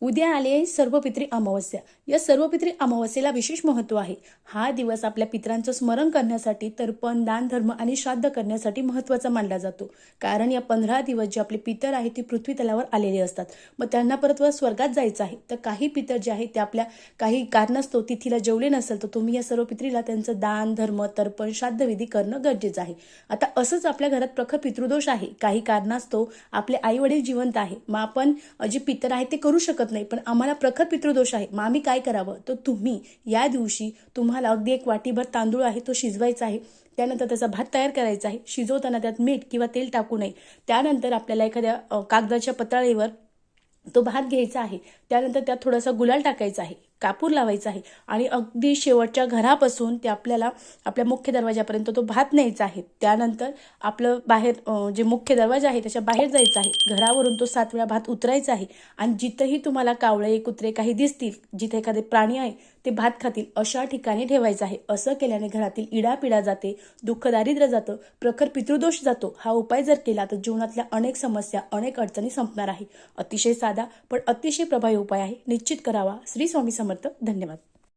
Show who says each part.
Speaker 1: उद्या आली आहे सर्वपित्री अमावस्या. या सर्वपित्री अमावस्येला विशेष महत्त्व आहे. हा दिवस आपल्या पितरांचं स्मरण करण्यासाठी, तर्पण, दान, धर्म आणि श्राद्ध करण्यासाठी महत्त्वाचा मानला जातो. कारण या 15 दिवस जे आपले पितर आहेत ते पृथ्वी तलावर आलेले असतात. मग त्यांना परत स्वर्गात जायचं आहे. तर काही पितर जे आहेत ते आपल्या काही कारणास्तव तिथीला जेवले नसेल, तर तुम्ही या सर्व पित्रीला त्यांचं दान, धर्म, तर्पण, श्राद्धविधी करणं गरजेचं आहे. आता असंच आपल्या घरात प्रखर पितृदोष आहे. काही कारणास्तव आपले आई वडील जिवंत आहे. मग आपण जे पितर आहेत ते करू शकत नाही, पण आम्हाला प्रखर पितृदोष आहे. मग आम्ही काय करावं? तर तुम्ही या दिवशी तुम्हाला अगदी 1 वाटीभर तांदूळ आहे तो शिजवायचा आहे. त्यानंतर त्याचा भात तयार करायचा आहे. शिजवताना त्यात मीठ किंवा तेल टाकू नये. त्यानंतर आपल्याला एखाद्या कागदाच्या पत्राळीवर तो भात घ्यायचा आहे. त्यानंतर त्यात थोडासा गुलाल टाकायचा आहे, कापूर लावायचा आहे आणि अगदी शेवटच्या घरापासून ते आपल्याला आपल्या मुख्य दरवाजापर्यंत तो भात न्यायचा आहे. त्यानंतर आपलं बाहेर जे मुख्य दरवाजा आहे त्याच्या बाहेर जायचं आहे. घरावरून तो 7 वेळा भात उतरायचा आहे आणि जिथंही तुम्हाला कावळे, कुत्रे काही दिसतील, जिथे एखादे प्राणी आहे ते भात खातील अशा ठिकाणी ठेवायचं आहे. असं केल्याने घरातील इडापिडा जाते, दुःख दारिद्र्य जातं, प्रखर पितृदोष जातो. हा उपाय जर केला तर जीवनातल्या अनेक समस्या, अनेक अडचणी संपणार आहे. अतिशय साधा पण अतिशय प्रभावी उपाय आहे. निश्चित करावा. श्री स्वामी समर्थ. धन्यवाद.